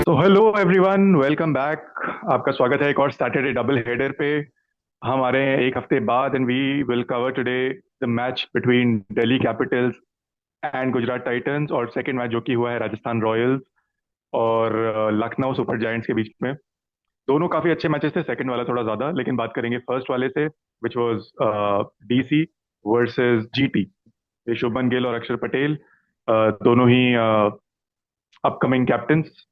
तो hello everyone, welcome back. आपका स्वागत है एक और सैटरडे डबल हेडर पे। हम आ रहे हैं एक हफ्ते बाद and we will cover today the match between Delhi Capitals and Gujarat Titans, और सेकंड मैच जो कि हुआ है राजस्थान रॉयल्स और लखनऊ सुपर जायंट्स के बीच में। दोनों काफी अच्छे मैचेस थे, सेकंड वाला थोड़ा ज्यादा, लेकिन बात करेंगे फर्स्ट वाले से, which was DC versus GT. ये शुभमन गिल और अक्षर पटेल, दोनों ही अपकमिंग कैप्टन्स।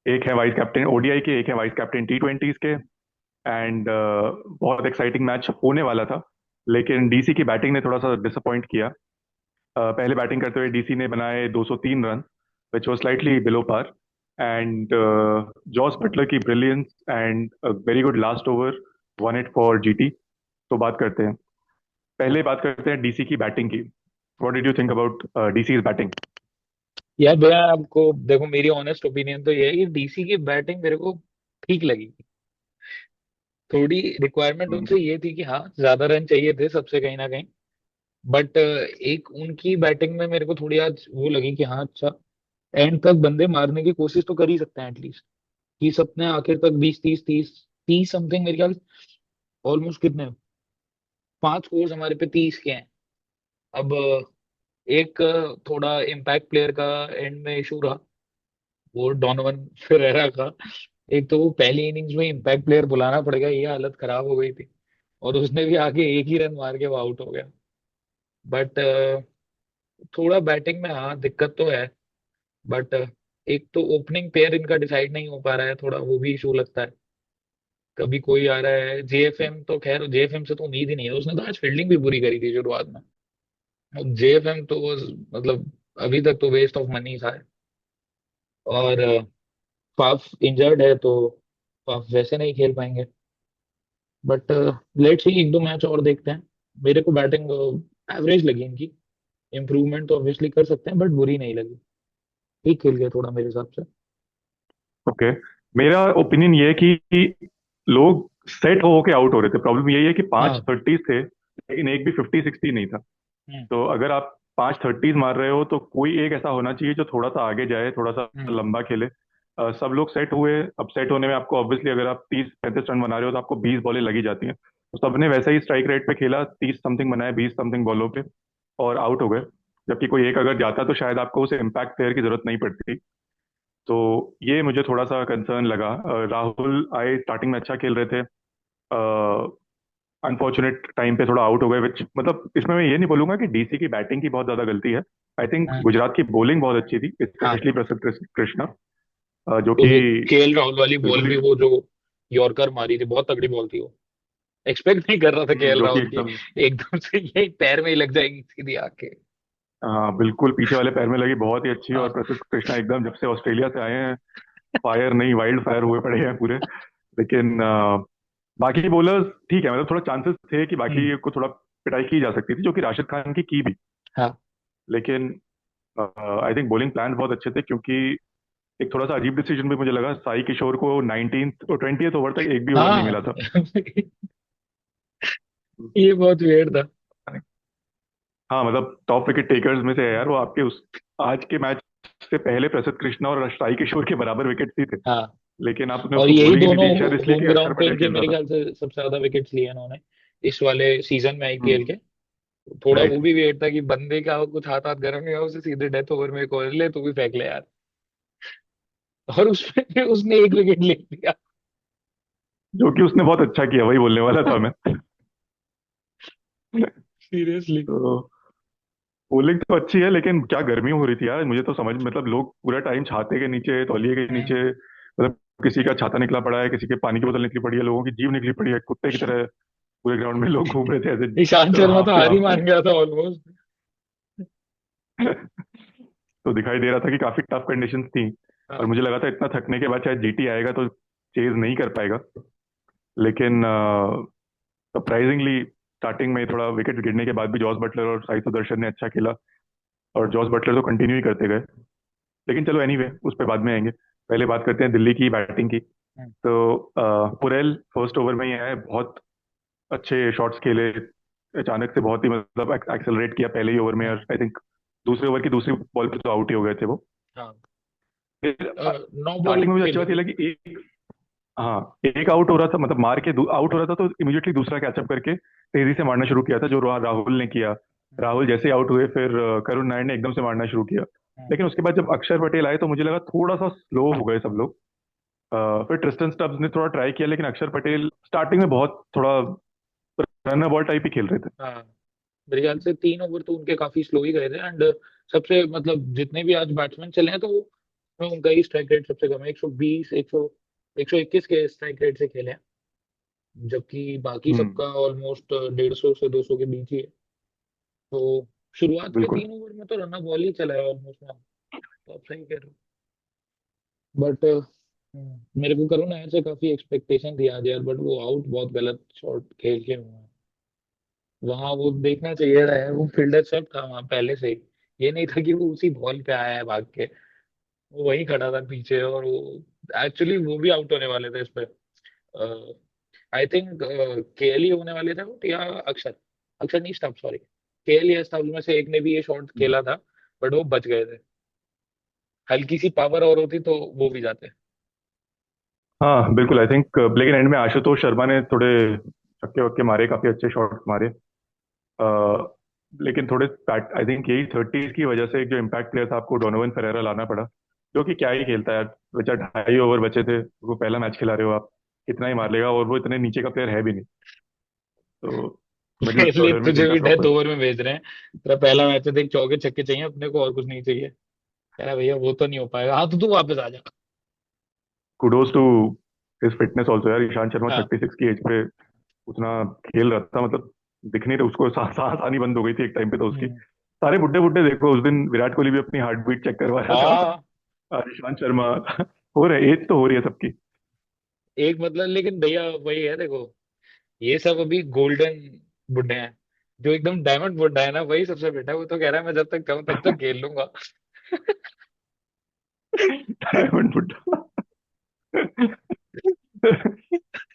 एक है वाइस कैप्टन ओडीआई के, एक है वाइस कैप्टन टी20s के। एंड बहुत एक्साइटिंग मैच होने वाला था, लेकिन डीसी की बैटिंग ने थोड़ा सा डिसअपॉइंट किया। पहले बैटिंग करते हुए डीसी ने बनाए 203 run, which was slightly below par. And Jos Buttler की brilliance and very good last over won it for GT. तो बात करते हैं, पहले बात करते हैं डीसी की बैटिंग की। What did you think about DCs batting? यार भैया, आपको देखो, मेरी ऑनेस्ट ओपिनियन तो ये है कि डीसी की बैटिंग मेरे को ठीक लगी। थोड़ी रिक्वायरमेंट उनसे ये थी कि हाँ, ज्यादा रन चाहिए थे सबसे कहीं ना कहीं। बट एक उनकी बैटिंग में मेरे को थोड़ी आज वो लगी कि हाँ, अच्छा, एंड तक बंदे मारने की कोशिश तो कर ही सकते हैं एटलीस्ट। 30 अपने आखिर तक 20 30 30 30 समथिंग मेरे ख्याल। ऑलमोस्ट कितने, 5 स्कोर्स हमारे पे 30 के हैं। अब एक थोड़ा इम्पैक्ट प्लेयर का एंड में इशू रहा, वो डोनोवन फेरेरा का। एक तो वो पहली इनिंग्स में इम्पैक्ट प्लेयर बुलाना पड़ गया, ये हालत खराब हो गई थी। और उसने भी आके एक ही रन मार के वो आउट हो गया। बट थोड़ा बैटिंग में हाँ दिक्कत तो है। बट एक तो ओपनिंग पेयर इनका डिसाइड नहीं हो पा रहा है, थोड़ा वो भी इशू लगता है। कभी कोई आ रहा है, जेएफएम तो खैर जेएफएम से तो उम्मीद ही नहीं है, उसने तो आज फील्डिंग भी बुरी करी थी शुरुआत में। जेएफएम तो मतलब अभी तक तो वेस्ट ऑफ मनी था। और फाफ इंजर्ड है तो फाफ वैसे नहीं खेल पाएंगे। बट लेट्स सी, एक दो मैच और देखते हैं। मेरे को बैटिंग एवरेज लगी इनकी। इम्प्रूवमेंट तो ऑब्वियसली कर सकते हैं बट बुरी नहीं लगी। ठीक खेल गया थोड़ा मेरे हिसाब से। ओके, मेरा ओपिनियन ये है कि लोग सेट हो के आउट हो रहे थे। प्रॉब्लम यही है कि पांच हाँ। थर्टीज थे, लेकिन एक भी 50 60 नहीं था। हम्म। तो अगर आप पांच थर्टीज मार रहे हो तो कोई एक ऐसा होना चाहिए जो थोड़ा सा आगे जाए, थोड़ा सा हम्म। लंबा खेले। सब लोग सेट हुए। अब सेट होने में आपको ऑब्वियसली, अगर आप 30 35 रन बना रहे हो तो आपको 20 बॉलें लगी जाती हैं। तो सबने वैसे ही स्ट्राइक रेट पे खेला, 30 समथिंग बनाए 20 समथिंग बॉलों पे, और आउट हो गए। जबकि कोई एक अगर जाता तो शायद आपको उसे इम्पैक्ट प्लेयर की जरूरत नहीं पड़ती। तो ये मुझे थोड़ा सा कंसर्न लगा। राहुल आए, स्टार्टिंग में अच्छा खेल रहे थे, अनफॉर्चुनेट टाइम पे थोड़ा आउट हो गए। विच मतलब इसमें मैं ये नहीं बोलूंगा कि डीसी की बैटिंग की बहुत ज्यादा गलती है। आई थिंक हाँ। गुजरात की बॉलिंग बहुत अच्छी थी, हाँ। स्पेशली प्रसिद्ध कृष्णा, जो तो कि वो केएल राहुल वाली बॉल बिल्कुल ही भी, वो जो यॉर्कर मारी थी, बहुत तगड़ी बॉल थी वो। एक्सपेक्ट नहीं कर रहा था केएल जो कि राहुल की एकदम, एकदम से ये पैर में ही लग जाएगी सीधी आके। हाँ बिल्कुल पीछे वाले पैर में लगी, बहुत ही अच्छी। और हाँ। प्रसिद्ध कृष्णा एकदम जब से ऑस्ट्रेलिया से आए हैं, फायर नहीं वाइल्ड फायर हुए पड़े हैं पूरे। लेकिन बाकी बॉलर्स ठीक है, मतलब थोड़ा चांसेस थे कि हम्म। बाकी को थोड़ा पिटाई की जा सकती थी, जो कि राशिद खान की भी। हाँ। लेकिन आई थिंक बॉलिंग प्लान बहुत अच्छे थे, क्योंकि एक थोड़ा सा अजीब डिसीजन भी मुझे लगा, साई किशोर को 19th और 20th ओवर तक एक भी ओवर नहीं हाँ। मिला था। ये बहुत वेird था। हाँ मतलब टॉप विकेट टेकर्स में से है यार वो, आपके उस आज के मैच से पहले प्रसिद्ध कृष्णा और साई किशोर के बराबर विकेट ही थे। हाँ। लेकिन आपने और उसको यही बॉलिंग ही नहीं दोनों दी, शायद इसलिए होम कि अक्षर ग्राउंड पे पटेल इनके खेल रहा मेरे था। ख्याल से सबसे ज्यादा विकेट्स लिए इन्होंने इस वाले सीजन में आईपीएल के। थोड़ा वो राइट। भी वेट था कि बंदे का कुछ हाथ हाथ गर्म नहीं हुआ, उसे सीधे डेथ ओवर में कॉल ले, तू भी फेंक ले यार। और उसमें उसने एक विकेट ले लिया। जो कि उसने बहुत अच्छा किया, वही बोलने वाला था मैं। सीरियसली। तो बॉलिंग तो अच्छी है, लेकिन क्या गर्मी हो रही थी यार, मुझे तो समझ, मतलब लोग पूरा टाइम छाते के नीचे, तौलिए के नीचे, मतलब किसी का छाता निकला पड़ा है, किसी के पानी की बोतल निकली पड़ी है, लोगों की जीभ निकली पड़ी है, कुत्ते की तरह पूरे ग्राउंड में लोग घूम रहे थे ईशांत ऐसे शर्मा तो हाफते हार ही हाफते। मान गया था ऑलमोस्ट। तो दिखाई दे रहा था कि काफी टफ कंडीशंस थी। और हाँ। मुझे लगा था इतना थकने के बाद शायद जीटी आएगा तो चेज नहीं कर पाएगा। लेकिन सरप्राइजिंगली स्टार्टिंग में थोड़ा विकेट गिरने के बाद भी जॉस बटलर और साई सुदर्शन ने अच्छा खेला, और जॉस बटलर तो कंटिन्यू ही करते गए। लेकिन चलो एनीवे, उस पर बाद में आएंगे। पहले बात करते हैं दिल्ली की बैटिंग की। तो पुरेल फर्स्ट ओवर में ही आए, बहुत अच्छे शॉट्स खेले, अचानक से बहुत ही मतलब एक्सेलरेट किया पहले ही ओवर में, और आई थिंक दूसरे ओवर की दूसरी बॉल पे तो आउट ही हो गए थे वो। हाँ। फिर 9 बॉल स्टार्टिंग में मुझे अच्छी खेले बात ये थे। लगी, एक, हाँ, एक आउट हो रहा था, मतलब मार के आउट हो रहा था तो इमीडिएटली दूसरा कैचअप करके तेजी से मारना शुरू किया था, जो राहुल ने किया। हम्म, राहुल जैसे आउट हुए, फिर करुण नायर ने एकदम से मारना शुरू किया। हम्म, लेकिन उसके बाद जब अक्षर पटेल आए तो मुझे लगा थोड़ा सा स्लो हो गए सब लोग। फिर ट्रिस्टन स्टब्स ने थोड़ा ट्राई किया, लेकिन अक्षर पटेल स्टार्टिंग में बहुत थोड़ा रनर बॉल टाइप ही खेल रहे थे। हाँ। मेरे ख्याल से 3 ओवर तो उनके काफी स्लो ही गए थे। एंड सबसे मतलब जितने भी आज बैट्समैन चले हैं तो उसमें उनका ही स्ट्राइक रेट सबसे कम है। 120, 121 के स्ट्राइक रेट से खेले हैं, जबकि बाकी हम्म। सबका ऑलमोस्ट 150 से 200 के बीच ही है। तो शुरुआत के बिल्कुल। 3 ओवर में तो रन बॉल ही चला है ऑलमोस्ट ना। तो आप सही कह रहे हो। बट मेरे को करुण नायर से काफी एक्सपेक्टेशन थी आज यार, बट वो आउट बहुत गलत शॉट खेल के हुआ है। वहां वो देखना चाहिए था यार, वो फील्डर सेट था वहां पहले से ही। ये नहीं था कि वो उसी बॉल पे आया है भाग के। वो वहीं खड़ा था पीछे, और वो एक्चुअली वो भी आउट होने वाले थे इस पे। आई थिंक केएल ही होने वाले थे आउट, या अक्षर। अक्षर नहीं, स्टम्प, सॉरी। केएल या स्टम्प में से एक ने भी ये शॉट खेला था, बट वो बच गए थे। हल्की सी पावर और होती तो वो भी जाते। हाँ बिल्कुल, आई थिंक लेकिन एंड में आशुतोष शर्मा ने थोड़े छक्के वक्के मारे, काफी अच्छे शॉट मारे। लेकिन थोड़े आई थिंक यही थर्टीज की वजह से एक जो इम्पैक्ट प्लेयर था, आपको डोनोवन फेरेरा लाना पड़ा, जो कि क्या ही खेलता है यार। बच्चा 2.5 ओवर बचे थे, वो पहला मैच खिला रहे हो आप, कितना ही मार लेगा, और वो इतने नीचे का प्लेयर है भी नहीं। तो मिडिल इसलिए ऑर्डर में तुझे खेलता भी डेथ प्रॉपर। ओवर में भेज रहे हैं। तेरा पहला मैच है, देख, चौके छक्के चाहिए अपने को, और कुछ नहीं चाहिए। कह रहा भैया वो तो नहीं हो पाएगा। हाँ, तो तू वापस आ जा। Kudos to his fitness also यार। ईशांत शर्मा हाँ। 36 की एज पे उतना खेल रहा था, मतलब दिख नहीं रहा उसको, सांस आनी बंद हो गई थी एक टाइम पे तो उसकी। हम्म। सारे बुड्ढे बुड्ढे देखो, उस दिन विराट कोहली भी अपनी हार्ट बीट चेक करवा रहा था। हाँ। ईशांत शर्मा हो रहे, एज तो हो रही है सबकी। एक मतलब, लेकिन भैया वही है देखो, ये सब अभी गोल्डन बुड्ढे हैं। जो एकदम डायमंड बुड्ढा है ना, वही सबसे बेटा है। वो तो कह रहा है मैं जब तक चाहूँ तब तक खेल लूंगा। डायमंड बुड्ढा।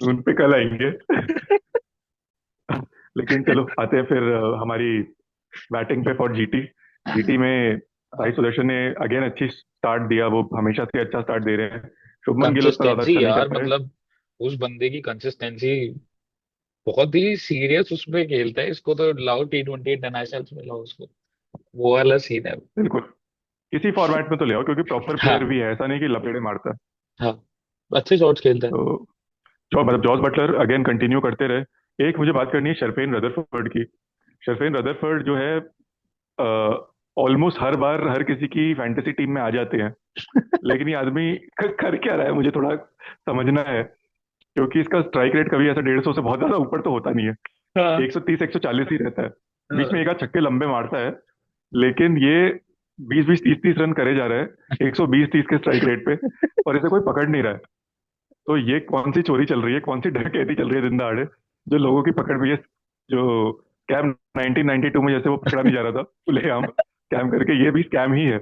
उन पे कल आएंगे। लेकिन चलो आते हैं फिर हमारी बैटिंग पे फॉर जीटी। जीटी में साई हाँ। सुदर्शन ने अगेन अच्छी स्टार्ट दिया, वो हमेशा से अच्छा स्टार्ट दे रहे हैं। शुभमन गिल उतना ज्यादा कंसिस्टेंसी अच्छा नहीं कर यार, पाए। मतलब उस बंदे की कंसिस्टेंसी बहुत ही सीरियस उसमें खेलता है। इसको तो लाओ T20 इंटरनेशनल में लाओ उसको। वो वाला सीन है। बिल्कुल, किसी फॉर्मेट में तो ले आओ, क्योंकि प्रॉपर प्लेयर हाँ। भी है, ऐसा नहीं कि लपेड़े मारता है। हाँ, अच्छे शॉट्स खेलता है। तो मतलब जॉस बटलर अगेन कंटिन्यू करते रहे। एक मुझे बात करनी है शर्फेन रदरफोर्ड की। शर्फेन रदरफोर्ड जो है, ऑलमोस्ट हर बार हर किसी की फैंटेसी टीम में आ जाते हैं, लेकिन ये आदमी कर क्या रहा है मुझे थोड़ा समझना है। क्योंकि इसका स्ट्राइक रेट कभी ऐसा 150 से बहुत ज्यादा ऊपर तो होता नहीं है, हाँ। 130 140 ही रहता है। बीच में हाँ। एक आध छक्के लंबे मारता है, लेकिन ये 20 20 30 30 रन करे जा रहा है 120 30 के स्ट्राइक रेट पे, और इसे कोई पकड़ नहीं रहा है। तो ये कौन सी चोरी चल रही है, कौन सी डकैती चल रही है दिन दहाड़े, जो लोगों की पकड़ भी है। जो स्कैम 1992 में जैसे वो पकड़ा नहीं जा रहा था खुलेआम स्कैम करके, ये भी स्कैम ही है।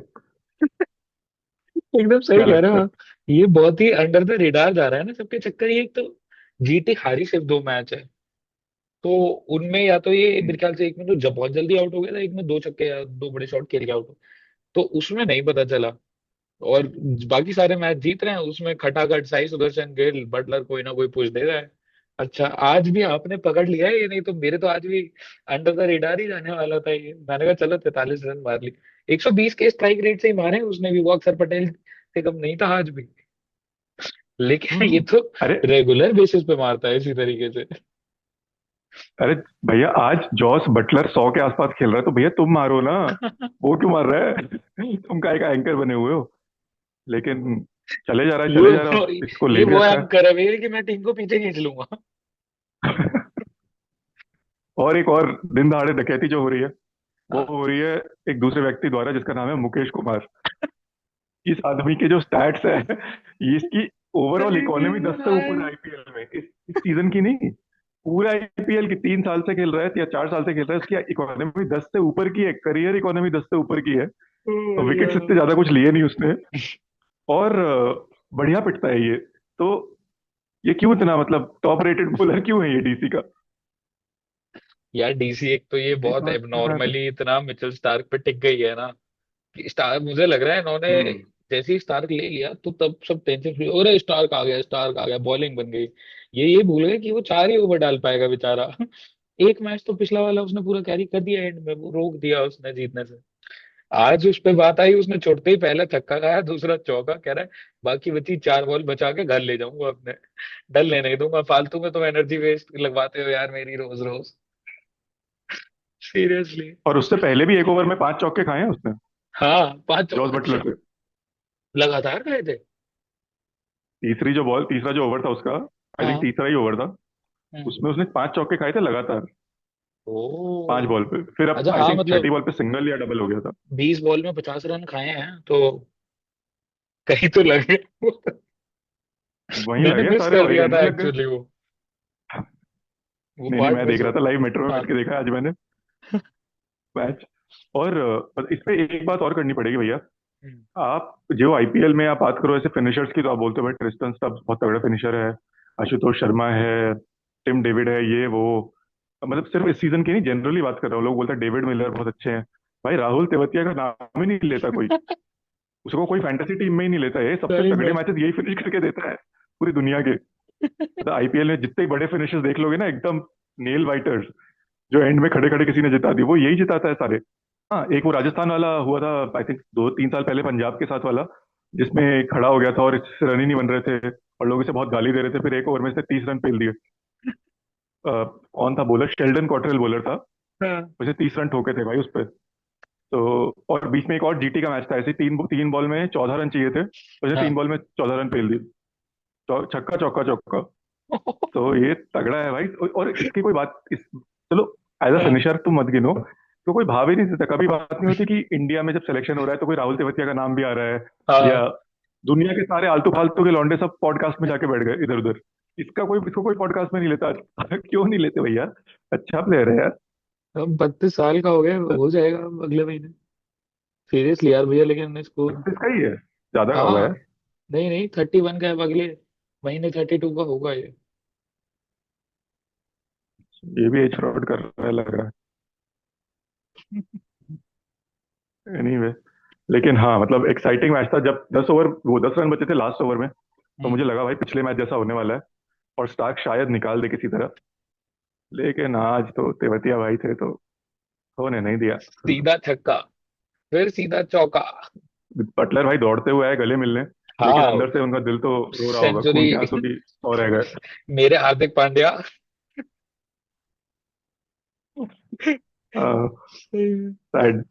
एकदम सही क्या कह रहे हो लगता है? आप। ये बहुत ही अंडर द रेडार जा रहा है ना सबके चक्कर। ये एक तो जीटी हारी सिर्फ 2 मैच है, तो उनमें या तो ये मेरे ख्याल से एक में तो जब बहुत जल्दी आउट हो गया था, एक में 2 छक्के या 2 बड़े शॉट खेल के आउट हो, तो उसमें नहीं पता चला। और बाकी सारे मैच जीत रहे हैं, उसमें खटाखट साई सुदर्शन, गिल, बटलर कोई ना कोई पुश दे रहा है। अच्छा, आज भी आपने पकड़ लिया है ये, नहीं तो मेरे तो आज भी अंडर द रेडार ही जाने वाला था ये। मैंने कहा चलो 43 रन मार ली। 120 के स्ट्राइक रेट से ही मारे उसने भी, वो अक्षर पटेल से कम नहीं था आज भी। लेकिन ये हम्म। तो अरे, रेगुलर बेसिस पे मारता है इसी तरीके से। अरे भैया, आज जॉस बटलर 100 के आसपास खेल रहा है, तो भैया तुम मारो ना, वो क्यों मार रहा है? तुम काय का एंकर बने हुए हो? लेकिन चले जा रहा है, चले जा रहा है, इसको ये ले भी वो रखा एंकर है भैया कि मैं टीम को पीछे खींच लूंगा। है। और एक और दिन दहाड़े डकैती जो हो रही है, वो हाँ। हो रही है एक दूसरे व्यक्ति द्वारा, जिसका नाम है मुकेश कुमार। इस आदमी के जो स्टैट्स है, ये इसकी ओवरऑल इकोनॉमी 10 से ऊपर है आईपीएल में, इस सीजन की नहीं, पूरा आईपीएल की 3 साल से खेल रहा है या 4 साल से खेल रहा है, उसकी इकोनॉमी 10 से ऊपर की है, करियर इकोनॉमी 10 से ऊपर की है। विकेट्स इतने ज्यादा कुछ लिए नहीं उसने, और बढ़िया पिटता है ये। तो ये क्यों इतना, मतलब टॉप रेटेड बॉलर क्यों है ये डीसी का? यार डीसी एक तो ये एक बहुत बात तो है। एबनॉर्मली इतना मिचेल स्टार्क पे टिक गई है ना कि स्टार्क, मुझे लग रहा है इन्होंने हम्म। जैसे ही स्टार्क ले लिया तो तब सब टेंशन फ्री, अरे स्टार्क आ गया, स्टार्क आ गया, बॉलिंग बन गई। ये भूल गए कि वो 4 ही ओवर डाल पाएगा बेचारा। एक मैच तो पिछला वाला उसने पूरा कैरी कर दिया, एंड में वो रोक दिया उसने जीतने से। आज उस पे बात आई, उसने छोड़ते ही पहला छक्का खाया, दूसरा चौका, कह रहा है बाकी बची 4 बॉल बचा के घर ले जाऊंगा अपने, डल लेने दूंगा, फालतू में तुम एनर्जी वेस्ट लगवाते हो यार मेरी रोज रोज। सीरियसली। और उससे पहले भी एक ओवर में 5 चौके खाए हैं उसने, हाँ, पांच। जॉस अच्छा, बटलर से। लगातार गए थे। तीसरा जो ओवर था उसका, आई थिंक हाँ। तीसरा ही ओवर था, हम्म। उसमें उसने 5 चौके खाए थे लगातार, ओ। 5 बॉल पे। फिर अब अच्छा, आई हाँ थिंक छठी मतलब बॉल पे सिंगल या डबल हो गया था। 20 बॉल में 50 रन खाए हैं तो कहीं तो लगे। वहीं मैंने लगे मिस सारे, कर वही दिया एंड था में लग गए। एक्चुअली वो नहीं नहीं, पार्ट मैं मिस देख हो रहा था गया। लाइव, मेट्रो में हाँ। बैठ के देखा आज मैंने मैच। और इस पे एक बात और करनी पड़ेगी भैया। हम्म। आप जो आईपीएल में आप बात करो ऐसे फिनिशर्स की, तो आप बोलते हो भाई ट्रिस्टन स्टब्स बहुत तगड़ा फिनिशर है, आशुतोष शर्मा है, टिम डेविड है, ये वो। मतलब सिर्फ इस सीजन की नहीं, जनरली बात कर रहा हूँ, लोग बोलते हैं डेविड मिलर बहुत अच्छे हैं। भाई राहुल तेवतिया का नाम ही नहीं लेता कोई, उसको कोई फैंटेसी टीम में ही नहीं लेता है। ये सबसे सही तगड़े में। मैचेस यही फिनिश करके देता है पूरी दुनिया के। मतलब आईपीएल में जितने बड़े फिनिशर्स देख लोगे ना, एकदम नेल बाइटर्स, जो एंड में खड़े खड़े किसी ने जिता दी, वो यही जिताता है सारे। हाँ, एक वो राजस्थान वाला हुआ था, आई थिंक 2-3 साल पहले, पंजाब के साथ वाला, जिसमें खड़ा हो गया था और इससे रन ही नहीं बन रहे थे और लोग इसे बहुत गाली दे रहे थे, फिर एक ओवर में से 30 रन पेल दिए। कौन था बॉलर, शेल्डन कॉटरेल बॉलर था, हाँ। उसे 30 रन ठोके थे भाई उस पे। तो और बीच में एक और जीटी का मैच था, ऐसे तीन तीन बॉल में 14 रन चाहिए थे, तो उसे तीन हाँ। बॉल में 14 रन पेल दिए। छक्का चौका चौका। तो ये तगड़ा है भाई। और इसकी कोई बात चलो, एज अ हाँ। फिनिशर तुम मत गिनो, तो कोई भाव ही नहीं देता, कभी बात नहीं होती कि इंडिया में जब सिलेक्शन हो रहा है तो कोई राहुल तेवतिया का नाम भी आ रहा है, हाँ। या दुनिया के सारे आलतू फालतू के लौंडे सब पॉडकास्ट में जाके बैठ गए इधर उधर। इसको कोई पॉडकास्ट में नहीं लेता आज। क्यों नहीं लेते भैया, अच्छा प्लेयर है यार। अब 32 साल का हो गया, हो जाएगा अब अगले महीने। सीरियसली यार भैया, लेकिन इसको। 32 का ही है, ज्यादा का होगा हाँ। यार। नहीं नहीं, 31 का है, अब अगले महीने 32 का होगा ये। ये भी एज फ्रॉड कर रहा है लग रहा है, एनीवे। लेकिन हाँ, मतलब एक्साइटिंग मैच था जब 10 ओवर, वो 10 रन बचे थे लास्ट ओवर में, तो हम्म। मुझे लगा भाई पिछले मैच जैसा होने वाला है और स्टार्क शायद निकाल दे किसी तरह। लेकिन आज तो तेवतिया भाई थे तो होने नहीं दिया। सीधा छक्का, फिर सीधा चौका। बटलर भाई दौड़ते हुए आए गले मिलने, लेकिन हाँ। अंदर से उनका दिल तो रो रहा होगा, सेंचुरी। खून के आंसू की सौ रह गए। मेरे हार्दिक पांड्या। सैड।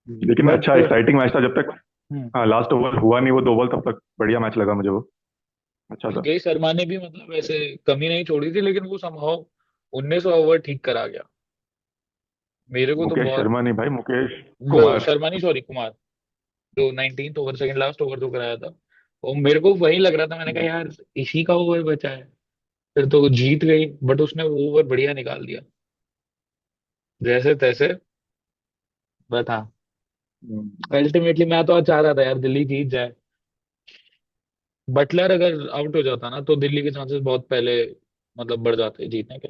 लेकिन बट। अच्छा एक्साइटिंग मैच था जब तक। हम्म। हाँ, लास्ट ओवर हुआ नहीं वो 2 बॉल, तब तक बढ़िया मैच लगा मुझे वो, अच्छा था। मुकेश शर्मा ने भी मतलब ऐसे कमी नहीं छोड़ी थी, लेकिन वो समहाउ 19 ओवर ठीक करा गया। मेरे को तो मुकेश बहुत। शर्मा नहीं भाई, मुकेश वो कुमार। शर्मा नहीं, सॉरी, कुमार। जो 19th over, second last over जो कराया था, वो मेरे को वही लग रहा था, मैंने कहा यार इसी का ओवर बचा है, फिर तो जीत गई, बट उसने वो ओवर बढ़िया निकाल दिया जैसे तैसे। बट हाँ, अल्टीमेटली मैं तो चाह रहा था यार दिल्ली जीत जाए। बटलर अगर आउट हो जाता ना तो दिल्ली के चांसेस बहुत पहले मतलब बढ़ जाते जीतने के।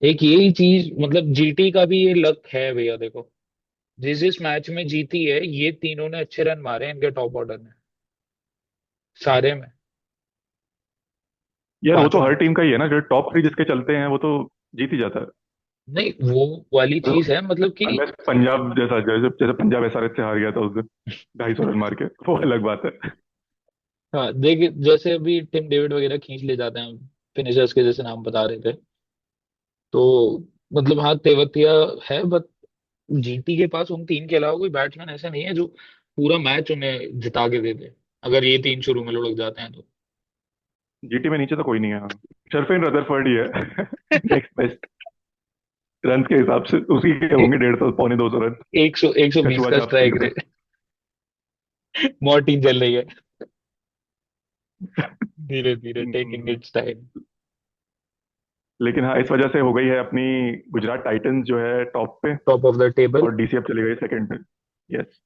एक यही चीज, मतलब जीटी का भी ये लक है भैया, देखो जिस जिस मैच में जीती है ये तीनों ने अच्छे रन मारे हैं इनके टॉप ऑर्डर ने, सारे में, यार वो तो पांचों हर मैच। टीम का ही है ना, जो टॉप 3 जिसके चलते हैं वो तो जीत ही जाता है। नहीं, वो वाली चीज है मतलब कि। अनलेस पंजाब जैसा, जैसे जैसे पंजाब एसआरएच से हार गया था उस दिन 250 रन मार के, वो अलग बात है। हाँ देख, जैसे अभी टिम डेविड वगैरह खींच ले जाते हैं फिनिशर्स के, जैसे नाम बता रहे थे, तो मतलब हाँ तेवतिया है, बट जीटी के पास उन तीन के अलावा कोई बैट्समैन ऐसा नहीं है जो पूरा मैच उन्हें जिता के दे दे, अगर ये तीन शुरू में लुढ़क जाते हैं तो। जीटी में नीचे तो कोई नहीं है, हाँ। शर्फिन रदरफर्ड ही है नेक्स्ट बेस्ट, रन के हिसाब से उसी के होंगे 150, पौने 200 रन। 120 कछुआ का छाप स्ट्राइक के रेट। मॉर्टिन चल रही है, धीरे धीरे टेकिंग हम्म। It's time. लेकिन हाँ, इस वजह से हो गई है अपनी गुजरात टाइटंस जो है टॉप पे, टॉप ऑफ द टेबल, और डीसीएफ चली गई सेकंड पे। यस।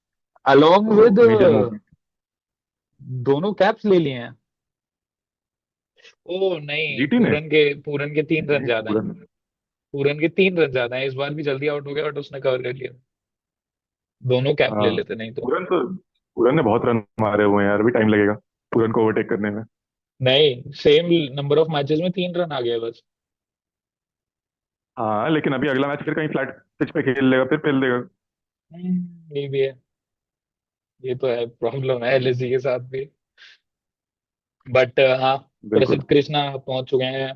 अलोंग तो विद मेजर मूव। दोनों कैप्स ले लिए हैं। ओ नहीं, जीटी ने पूरन के 3 रन नहीं, ज्यादा पूरा हैं। नहीं। पूरन के 3 रन ज्यादा है, इस बार भी जल्दी आउट हो गया बट उसने कवर कर लिया। दोनों कैप ले हाँ, लेते नहीं तो। पूरन ने बहुत रन मारे हुए हैं यार, अभी टाइम लगेगा पूरन को ओवरटेक करने में। नहीं, सेम नंबर ऑफ मैचेस में 3 रन आ गया बस। हाँ, लेकिन अभी अगला मैच फिर कहीं फ्लैट पिच पे खेल लेगा, फिर फेल देगा। ये भी है। ये तो है, प्रॉब्लम है एलएसजी के साथ भी। बट हाँ, बिल्कुल। प्रसिद्ध कृष्णा पहुंच चुके हैं,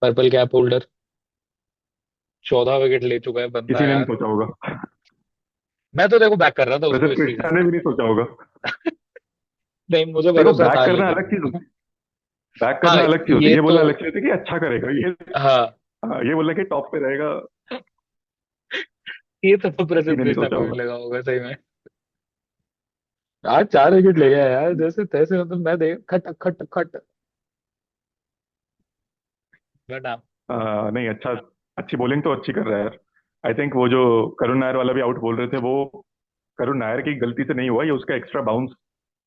पर्पल कैप होल्डर। 14 विकेट ले चुका है बंदा किसी ने नहीं यार। सोचा होगा। मैं तो देखो बैक कर रहा था उसको प्रसिद्ध इस कृष्णा सीजन। ने भी नहीं सोचा होगा। नहीं, मुझे देखो, भरोसा बैक था करना अलग चीज लेकिन। होती है। बैक हाँ करना अलग चीज होती है, ये ये तो। बोलना अलग चीज होती है कि अच्छा करेगा ये। हाँ, हाँ, ये बोलना कि टॉप पे रहेगा। ये तो प्रसिद्ध किसी ने नहीं कृष्णा सोचा को भी होगा। लगा होगा सही में। आज 4 विकेट ले गया यार, जैसे तैसे, मतलब मैं देख खट खट खट। बट हाँ। नहीं, अच्छा। अच्छी बॉलिंग तो अच्छी कर रहा है यार। आई थिंक वो जो करुण नायर वाला भी आउट बोल रहे थे, वो करुण नायर की गलती से नहीं हुआ, ये उसका एक्स्ट्रा बाउंस।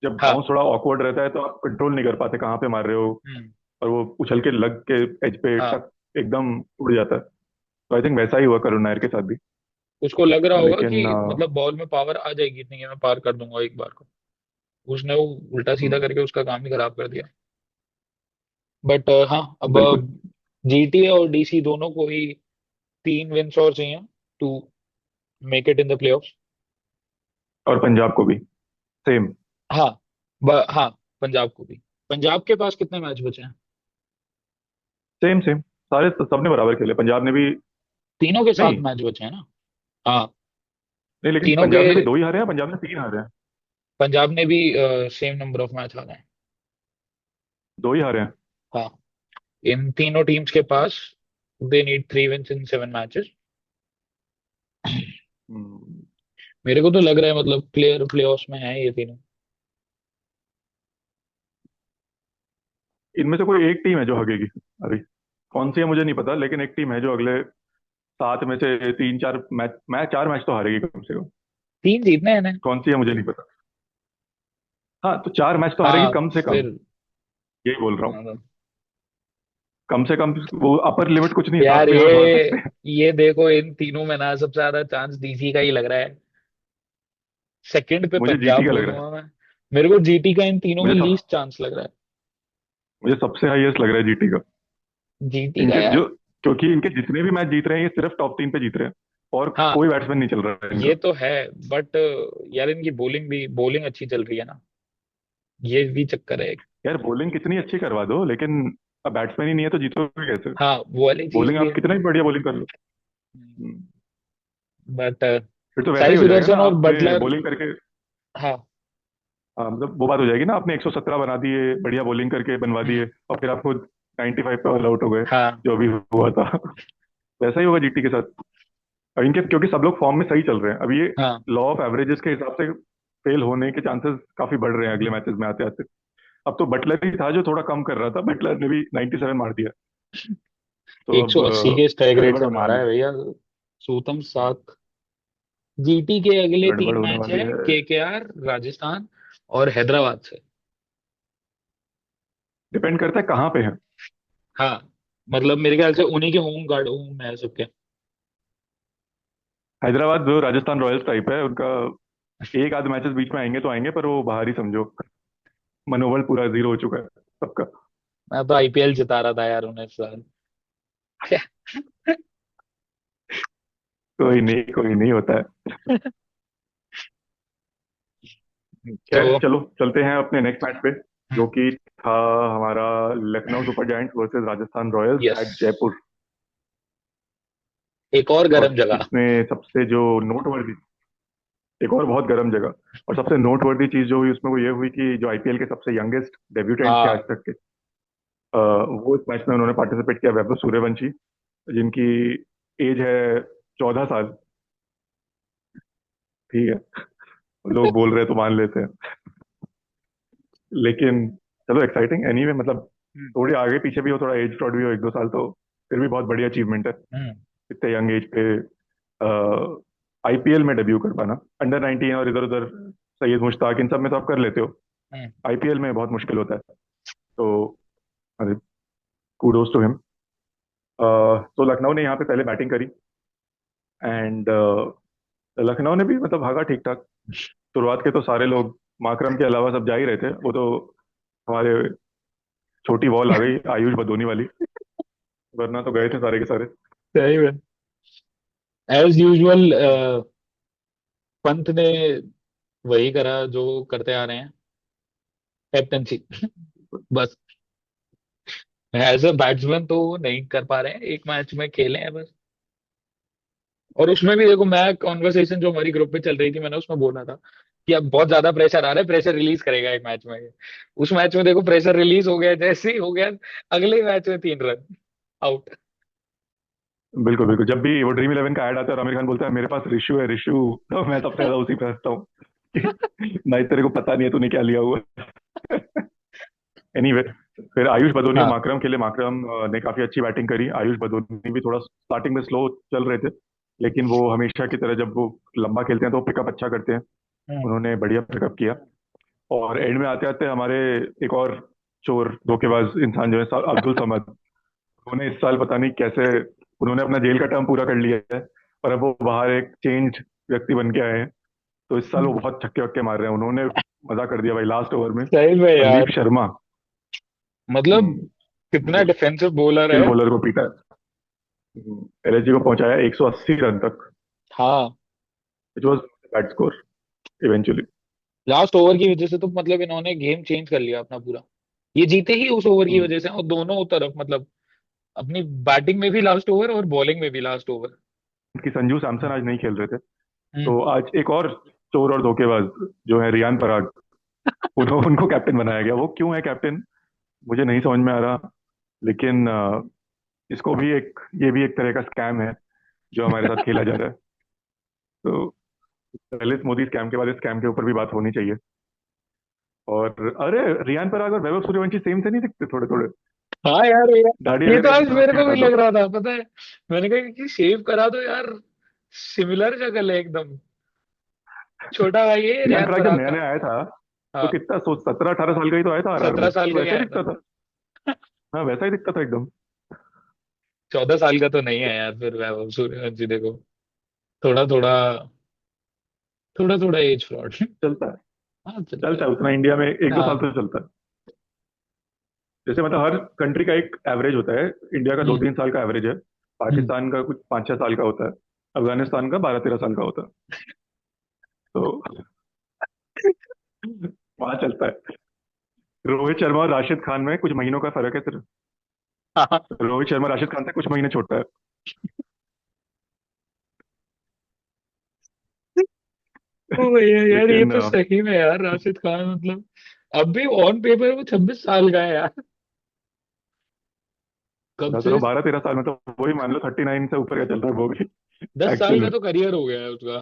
जब हाँ। बाउंस थोड़ा ऑकवर्ड रहता है तो आप कंट्रोल नहीं कर पाते कहाँ पे मार रहे हो। हम्म। और वो उछल के लग के एज पे हाँ, टक एकदम उड़ जाता है। तो आई थिंक वैसा ही हुआ करुण नायर के साथ भी। उसको लग रहा होगा कि लेकिन मतलब बॉल में पावर आ जाएगी इतनी कि मैं पार कर दूंगा एक बार को। उसने वो उल्टा सीधा करके उसका काम ही खराब कर दिया। बट हाँ, अब बिल्कुल। जीटी और डीसी दोनों को ही 3 विन्स और चाहिए to make it in the playoffs. और पंजाब को भी सेम। हाँ, हाँ, पंजाब को भी। पंजाब के पास कितने मैच बचे हैं? सेम सेम, सारे सबने बराबर खेले, पंजाब ने भी। तीनों के साथ नहीं, मैच बचे हैं ना? हाँ, नहीं, लेकिन तीनों के। पंजाब ने भी 2 ही हारे हैं, पंजाब ने 3 हारे हैं। पंजाब ने भी सेम नंबर ऑफ मैच हारे हैं। 2 ही हारे हैं। हाँ, इन तीनों टीम्स के पास they need 3 wins in 7 matches. Hmm, मेरे को तो लग रहा है मतलब प्लेयर प्लेऑफ्स में है ये तीनों। इनमें से कोई एक टीम है जो हगेगी अभी। कौन सी है मुझे नहीं पता, लेकिन एक टीम है जो अगले 7 में से 3 4 मैच, 4 मैच तो हारेगी कम से कम। 3 जीतने हैं ना? कौन सी है मुझे नहीं पता। हाँ, तो 4 मैच तो हारेगी हाँ, कम से कम। फिर यही बोल रहा हूँ। मतलब, कम से कम। वो अपर लिमिट कुछ नहीं, यार 7 से 8 मार सकते हैं। ये देखो इन तीनों में ना सबसे ज्यादा चांस डीसी का ही लग रहा है। सेकंड पे मुझे जीटी पंजाब का लग रहा है। बोलूंगा मैं। मेरे को जीटी का इन तीनों में मुझे सब लीस्ट चांस लग रहा मुझे सबसे हाईएस्ट लग रहा है जीटी का। है जीटी का इनके जो यार। क्योंकि इनके जितने भी मैच जीत रहे हैं ये सिर्फ टॉप 3 पे जीत रहे हैं। और हाँ, कोई बैट्समैन नहीं चल रहा है ये इनका। तो है। बट यार इनकी बॉलिंग अच्छी चल रही है ना। ये भी चक्कर है एक। यार, बॉलिंग कितनी अच्छी करवा दो, लेकिन अब बैट्समैन ही नहीं है तो जीतोगे कैसे। हाँ, वो वाली चीज बॉलिंग भी आप है। कितना भी बढ़िया बॉलिंग कर लो। हम्म, बट फिर तो वैसा साई ही हो जाएगा ना, सुदर्शन और आपने बटलर। बॉलिंग करके। हाँ। मतलब वो बात हो जाएगी ना, आपने 117 बना दिए, बढ़िया बॉलिंग करके बनवा दिए, हम्म। और फिर आप खुद 95 पे ऑल आउट हो गए। हाँ। जो भी हुआ था। वैसा ही होगा जीटी के साथ। अब इनके क्योंकि सब लोग फॉर्म में सही चल रहे हैं अभी, ये हाँ। लॉ ऑफ एवरेजेस के हिसाब से फेल होने के चांसेस काफी बढ़ रहे हैं अगले मैचेस में आते आते। अब तो बटलर ही था जो थोड़ा कम कर रहा था, बटलर ने भी 97 मार दिया। तो अब 180 के स्ट्राइक रेट गड़बड़ से होने मारा वाली है है। भैया। सूतम 7। जीटी के अगले गड़बड़ तीन होने मैच वाली है है। केकेआर, राजस्थान और हैदराबाद से। डिपेंड करता है कहाँ पे है। हाँ, मतलब मेरे ख्याल से उन्हीं के होम गार्ड होम है सबके। हैदराबाद जो राजस्थान रॉयल्स टाइप है उनका, एक आध मैचेस बीच में आएंगे तो आएंगे, पर वो बाहर ही समझो। मनोबल पूरा जीरो हो चुका है सबका। मैं तो आईपीएल जिता रहा था यार उन्हें इस साल। कोई नहीं होता है। खैर, तो चलो चलते हैं अपने नेक्स्ट मैच पे, जो कि था हमारा Lucknow Super Giants versus Rajasthan Royals yes, at Jaipur. एक और और गर्म जगह। इसमें सबसे जो नोटवर्दी, एक और बहुत गर्म जगह, और सबसे नोटवर्दी चीज जो हुई उसमें वो ये हुई कि जो आईपीएल के सबसे यंगेस्ट डेब्यूटेंट थे आज हाँ। तक के, वो इस मैच में उन्होंने पार्टिसिपेट किया, वैभव सूर्यवंशी, जिनकी एज है 14 साल। ठीक है, लोग बोल रहे हैं तो मान लेते हैं। लेकिन चलो, एक्साइटिंग एनीवे, मतलब हम्म। थोड़ी आगे पीछे भी हो, थोड़ा एज फ्रॉड भी हो 1 2 साल, तो फिर भी बहुत बढ़िया अचीवमेंट है हम्म। इतने यंग एज पे आईपीएल में डेब्यू कर पाना। अंडर 19 और इधर उधर सैयद मुश्ताक इन सब में तो आप कर लेते हो, हम्म। आईपीएल में बहुत मुश्किल होता है। तो अरे, कूडोज टू हिम। तो लखनऊ ने यहाँ पे पहले बैटिंग करी एंड लखनऊ ने भी मतलब भागा ठीक ठाक। शुरुआत के तो सारे लोग माकरम के अलावा सब जा ही रहे थे, वो तो हमारे छोटी बॉल आ गई आयुष बदोनी वाली, वरना तो गए थे सारे के सारे। सही में एज यूजुअल पंत ने वही करा जो करते आ रहे हैं, कैप्टनसी। बस एज अ बैट्समैन तो वो नहीं कर पा रहे हैं, एक मैच में खेले हैं बस। और उसमें भी देखो, मैं कॉन्वर्सेशन जो हमारी ग्रुप पे चल रही थी, मैंने उसमें बोला था कि अब बहुत ज्यादा प्रेशर आ रहा है, प्रेशर रिलीज करेगा एक मैच में ये। उस मैच में देखो प्रेशर रिलीज हो गया, जैसे ही हो गया अगले मैच में 3 रन आउट। बिल्कुल बिल्कुल, जब भी वो ड्रीम इलेवन का ऐड आता है और आमिर खान बोलता है मेरे पास रिशु है रिशु, तो मैं सबसे ज्यादा उसी पे हंसता हूँ कि भाई तेरे को पता नहीं है तूने क्या लिया हुआ है। एनीवे, फिर आयुष बदोनी और हाँ। माकरम खेले। माकरम ने काफी अच्छी बैटिंग करी। आयुष बदोनी भी थोड़ा स्टार्टिंग में स्लो चल रहे थे, लेकिन वो हमेशा की तरह जब वो लंबा खेलते हैं तो पिकअप अच्छा करते हैं। हम्म। उन्होंने बढ़िया पिकअप किया। और एंड में आते आते हमारे एक और चोर धोखेबाज इंसान जो है अब्दुल समद, उन्होंने इस साल पता नहीं कैसे उन्होंने अपना जेल का टर्म पूरा कर लिया है, और अब वो बाहर एक चेंज व्यक्ति बन के आए हैं। तो इस साल वो बहुत छक्के वक्के मार रहे हैं। उन्होंने मजा कर दिया भाई लास्ट ओवर में। सही में संदीप यार, शर्मा, मतलब कितना जो डिफेंसिव बॉलर स्किल है। बॉलर को पीटा है, एलएसजी को पहुंचाया 180 रन तक, हाँ, which was bad score eventually. Last over की वजह से तो मतलब इन्होंने गेम चेंज कर लिया अपना पूरा। ये जीते ही उस ओवर की वजह से, और दोनों तरफ मतलब अपनी बैटिंग में भी लास्ट ओवर और बॉलिंग में भी लास्ट ओवर। कि संजू सैमसन आज नहीं खेल रहे थे, हम्म। तो आज एक और चोर और धोखेबाज जो है रियान पराग, उनको कैप्टन बनाया गया। वो क्यों है कैप्टन मुझे नहीं समझ में आ रहा, लेकिन इसको भी एक ये भी एक तरह का स्कैम है जो हमारे साथ खेला जा रहा है। तो ललित मोदी स्कैम के बाद इस स्कैम के ऊपर भी बात होनी चाहिए। और अरे, रियान पराग और वैभव सूर्यवंशी सेम से नहीं दिखते थोड़े थोड़े? हाँ यार, दाढ़ी ये अगर तो एक आज मेरे बार को भी हटा दो। लग रहा था, पता है। मैंने कहा कि शेव करा दो यार, सिमिलर शक्ल है एकदम। छोटा भाई है रियान रेयान पराग जब पराग नया का। नया आया था तो हाँ, कितना सोच 17-18 साल का ही तो आया था आरआर में, 17 साल तो का ही वैसा ही आया था। दिखता था। हाँ, वैसा ही दिखता था एकदम। 14 साल का तो नहीं है यार, फिर वैभव सूर्यवंशी देखो, थोड़ा थोड़ा, थोड़ा थोड़ा एज फ्रॉड। चलता है, हाँ, चलता चलता है। है उतना इंडिया में, 1-2 साल हाँ। तो चलता है। जैसे मतलब हर कंट्री का एक एवरेज होता है। इंडिया का दो हम्म। तीन साल का एवरेज है, हम्म। पाकिस्तान का कुछ 5-6 साल का होता है, अफगानिस्तान का 12-13 साल का होता है। तो वहाँ चलता है। रोहित शर्मा और राशिद खान में कुछ महीनों का फर्क है सिर्फ। हाँ। रोहित शर्मा राशिद खान से कुछ महीने छोटा है। ओ भैया यार, ये लेकिन तो सही में यार राशिद खान मतलब अब भी ऑन पेपर वो 26 साल का है यार। कब मैं तो से 12-13 साल में तो वही मान लो 39 से ऊपर का चल रहा है वो भी 10 साल एक्चुअल का में। तो करियर हो गया है उसका।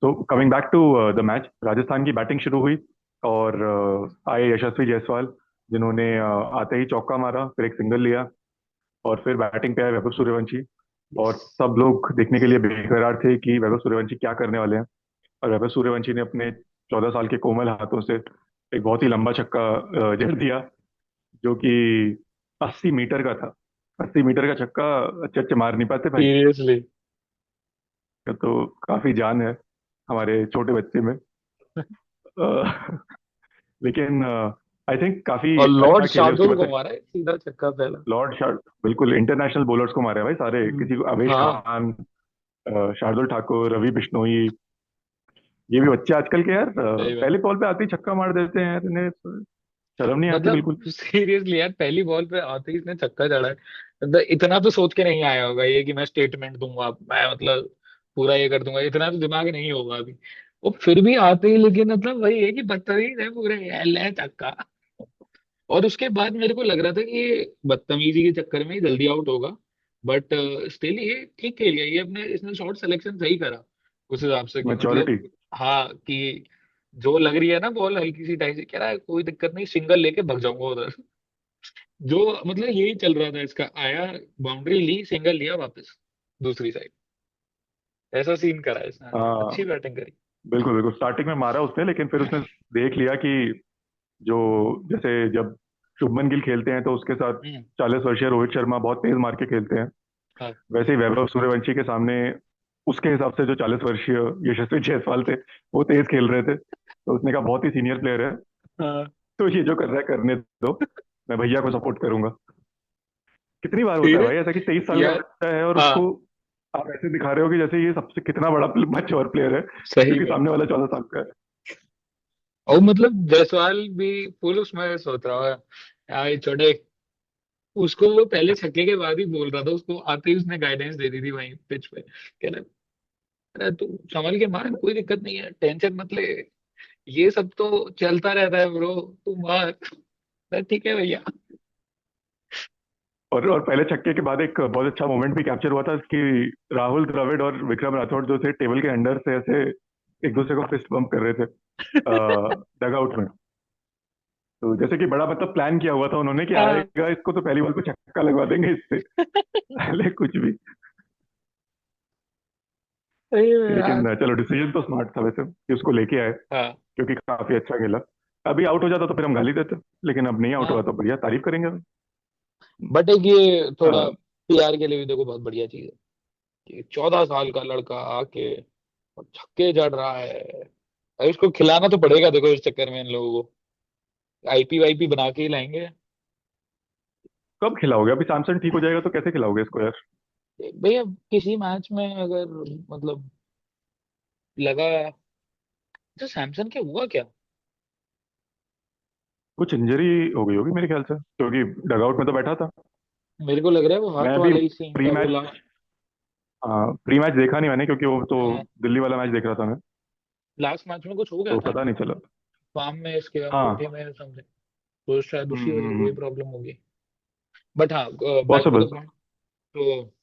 तो coming back to the match, Rajasthan की बैटिंग शुरू हुई और आए यशस्वी जायसवाल, जिन्होंने आते ही चौका मारा, फिर एक सिंगल लिया, और फिर बैटिंग पे आए वैभव सूर्यवंशी। और सब लोग देखने के लिए बेकरार थे कि वैभव सूर्यवंशी क्या करने वाले हैं। और वैभव सूर्यवंशी ने अपने 14 साल के कोमल हाथों से एक बहुत ही लंबा छक्का जड़ दिया, जो कि 80 मीटर का था। 80 मीटर का छक्का अच्छे अच्छे मार नहीं पाते भाई। सीरियसली। तो काफी जान है हमारे छोटे बच्चे में। लेकिन आई थिंक काफी और लॉर्ड अच्छा खेले उसके शार्दुल बाद को से। मारा है सीधा छक्का पहला। लॉर्ड शार्द बिल्कुल इंटरनेशनल बॉलर्स को मारे हैं भाई सारे, किसी को अवेश हाँ, खान, शार्दुल ठाकुर, रवि बिश्नोई, ये भी बच्चे आजकल के यार सही में पहले बॉल पे आते ही छक्का मार देते हैं यार, इन्हें शर्म नहीं आती मतलब बिल्कुल। सीरियसली यार, पहली बॉल पे आते ही इसने छक्का जड़ा है। मतलब इतना तो सोच के नहीं आया होगा ये कि मैं स्टेटमेंट दूंगा, मैं मतलब पूरा ये कर दूंगा, इतना तो दिमाग नहीं होगा अभी। वो फिर भी आते ही, लेकिन मतलब वही है कि बदतमीज है पूरे, ये ले छक्का। और उसके बाद मेरे को लग रहा था कि ये बदतमीजी के चक्कर में ही जल्दी आउट होगा, बट स्टिल ये ठीक खेल गया, ये अपने इसने शॉट सिलेक्शन सही करा उस हिसाब से कि मतलब। मैच्योरिटी। हाँ, कि जो लग रही है ना बॉल हल्की सी टाइट से, कह रहा है कोई दिक्कत नहीं, सिंगल लेके भग जाऊंगा उधर। जो मतलब यही चल रहा था इसका, आया बाउंड्री ली, सिंगल लिया वापस दूसरी साइड, ऐसा सीन करा है इसने। अच्छी हाँ बैटिंग करी। बिल्कुल बिल्कुल, स्टार्टिंग में मारा उसने, लेकिन फिर उसने देख लिया कि जो जैसे जब शुभमन गिल खेलते हैं तो उसके साथ हम्म। 40 वर्षीय रोहित शर्मा बहुत तेज मार के खेलते हैं, हाँ। वैसे ही वैभव सूर्यवंशी के सामने उसके हिसाब से जो 40 वर्षीय यशस्वी जायसवाल थे वो तेज खेल रहे थे, तो उसने कहा बहुत ही सीनियर प्लेयर है, हाँ। तो ये जो कर रहा है करने दो, मैं भैया को सपोर्ट करूंगा। कितनी बार होता है फिर भाई ऐसा कि 23 साल का यार। बच्चा है और उसको हाँ। आप ऐसे दिखा रहे हो कि जैसे ये सबसे कितना बड़ा मैच्योर प्लेयर है, सही क्योंकि में। सामने वाला 14 साल का है। और मतलब जायसवाल भी फुल उसमें सोच रहा है यार छोटे। उसको वो पहले छक्के के बाद ही बोल रहा था, उसको आते ही उसने गाइडेंस दे दी थी वहीं पिच पे, कह रहा अरे तू संभल के मार, कोई दिक्कत नहीं है, टेंशन मत ले, ये सब तो चलता रहता है ब्रो, तू मार। अरे ठीक है भैया। और पहले छक्के के बाद एक बहुत अच्छा मोमेंट भी कैप्चर हुआ था कि राहुल द्रविड़ और विक्रम राठौड़ जो थे टेबल के अंडर से ऐसे एक दूसरे को फिस्ट बम्प कर रहे थे डग आउट में। तो जैसे कि बड़ा मतलब प्लान किया हुआ था उन्होंने कि हाँ। आएगा इसको तो पहली बॉल को छक्का लगवा देंगे इससे, पहले कुछ भी। सही में लेकिन यार। चलो डिसीजन तो स्मार्ट था वैसे कि उसको लेके आए, हाँ। क्योंकि काफी अच्छा खेला। अभी आउट हो जाता तो फिर हम गाली देते, लेकिन अब नहीं आउट हुआ हाँ। तो बढ़िया तारीफ करेंगे। बट एक ये थोड़ा हाँ, पीआर के लिए भी देखो बहुत बढ़िया चीज है कि 14 साल का लड़का आके और छक्के जड़ रहा है। अरे इसको खिलाना तो पड़ेगा देखो इस चक्कर में इन लोगों को, आईपी वाईपी बना के ही लाएंगे। कब खिलाओगे? अभी सैमसन ठीक हो जाएगा तो कैसे खिलाओगे इसको यार? भैया किसी मैच में अगर मतलब लगा तो सैमसन क्या हुआ क्या? कुछ इंजरी हो गई होगी मेरे ख्याल से, क्योंकि डगआउट में तो बैठा था। मेरे को लग रहा है वो मैं हाथ अभी वाला ही सीन प्री था वो मैच लास्ट। प्री मैच देखा नहीं मैंने, क्योंकि वो तो दिल्ली वाला मैच देख रहा था मैं, लास्ट मैच में कुछ हो गया तो था पता ना, नहीं चला। फार्म में इसके अंगूठे हाँ। में समथिंग, तो शायद उसी वजह से वही हम्म। प्रॉब्लम होगी। बट हाँ, back to possible. The point. तो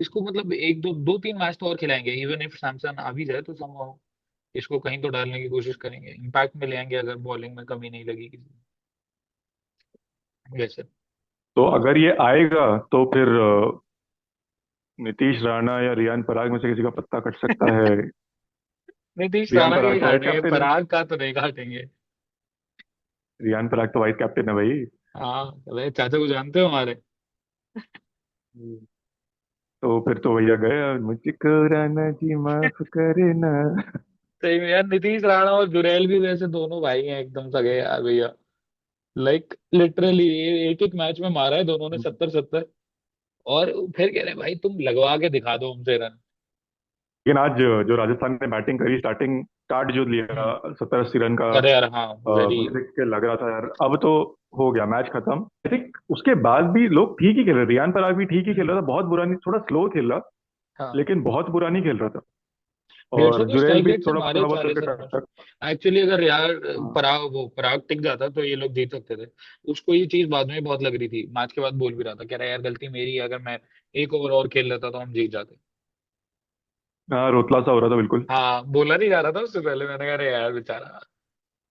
इसको मतलब एक दो दो तीन मैच तो और खिलाएंगे, इवन इफ सैमसन आ भी जाए तो हम इसको कहीं तो डालने की कोशिश करेंगे, इम्पैक्ट में ले आएंगे अगर बॉलिंग में कमी नहीं लगी किसी वैसे। तो अगर ये आएगा तो फिर नीतीश राणा या रियान पराग में से किसी का पत्ता कट सकता है। नीतीश रियान राणा के ही पराग तो वाइस काटेंगे, कैप्टन है। पराग का तो नहीं काटेंगे। रियान पराग तो वाइस कैप्टन है भाई। हाँ अरे चाचा को जानते हो हमारे। हम्म। तो फिर तो भैया गए, मुझको राणा जी माफ करे ना। सही में यार, नीतीश राणा और जुरैल भी वैसे दोनों भाई हैं एकदम सगे यार भैया। लाइक लिटरली एक एक मैच में मारा है दोनों ने 70-70, और फिर कह रहे हैं भाई तुम लगवा के दिखा दो हमसे रन। लेकिन आज जो राजस्थान ने बैटिंग करी, स्टार्टिंग स्टार्ट जो लिया हम्म। 70-80 रन का, अरे यार हाँ वेरी। मुझे देख के लग रहा था यार अब तो हो गया मैच खत्म। आई थिंक उसके बाद भी लोग ठीक ही खेल रहे, रियान पराग भी ठीक ही खेल रहा था, बहुत बुरा नहीं, थोड़ा स्लो खेल रहा, हाँ। लेकिन बहुत बुरा नहीं खेल रहा था। 150 और तो जुरेल स्ट्राइक भी रेट से थोड़ा मारे थोड़ा बहुत 40 करके रन टक उसने। टक। एक्चुअली अगर यार हाँ। पराग टिक जाता तो ये लोग जीत सकते थे। उसको ये चीज बाद में बहुत लग रही थी, मैच के बाद बोल भी रहा था, कह रहा यार गलती मेरी है, अगर मैं एक ओवर और खेल लेता तो हम जीत जाते। हाँ, रोतला सा हो रहा था बिल्कुल। हाँ बोला नहीं जा रहा था उससे पहले, मैंने कहा अरे यार बेचारा।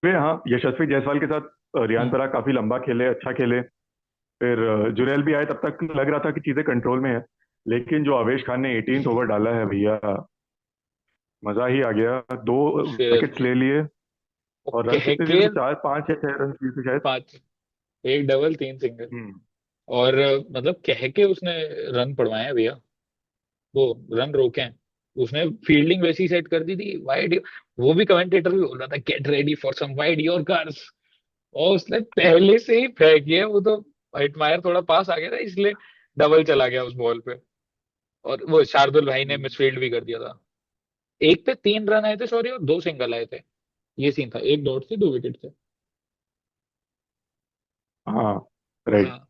वे हाँ, यशस्वी जायसवाल के साथ रियान हम्म। पराग काफी लंबा खेले, अच्छा खेले। फिर जुरेल भी आए, तब तक लग रहा था कि चीजें कंट्रोल में है, लेकिन जो आवेश खान ने 18th ओवर डाला है भैया, मजा ही आ गया। दो फिर विकेट्स ले लिए, वो और रन कह कितने के दिए थे? 4 5 या 6 रन दिए थे शायद। 5, एक डबल 3 सिंगल, हम्म। और मतलब कह के उसने रन पड़वाए हैं भैया, वो रन रोके हैं। उसने फील्डिंग वैसी सेट कर दी थी वाइड। वो भी कमेंटेटर भी बोल रहा था get ready for some wide yorkers, और उसने पहले से ही फेंक दिया वो तो। वाइटमायर थोड़ा पास आ गया था इसलिए डबल चला गया उस बॉल पे, और वो शार्दुल भाई ने मिसफील्ड भी कर दिया था। एक पे 3 रन आए थे सॉरी, और 2 सिंगल आए थे। ये सीन था, एक डॉट से 2 विकेट थे। हाँ, राइट। हाँ।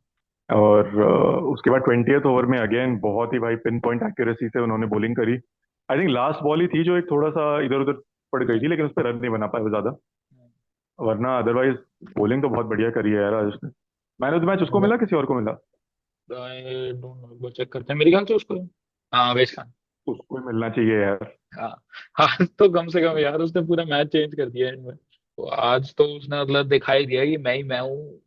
और उसके बाद 20th ओवर में अगेन बहुत ही भाई पिन पॉइंट एक्यूरेसी से उन्होंने बॉलिंग करी। आई थिंक लास्ट बॉल ही थी जो एक थोड़ा सा इधर उधर पड़ गई हम्म। थी, लेकिन उस पर रन नहीं बना पाए वो ज्यादा, हम्म। वरना अदरवाइज बॉलिंग तो बहुत बढ़िया करी है यार आज उसने। मैन ऑफ द मैच उसको मिला, किसी और को मिला? आई डोंट नो, वो चेक करते हैं, मेरे ख्याल से उसको। हाँ आवेश खान। उसको ही मिलना चाहिए यार। हाँ। हाँ तो कम से कम यार उसने पूरा मैच चेंज कर दिया इनमें, तो आज तो उसने मतलब दिखाई दिया कि मैं ही मैं हूँ।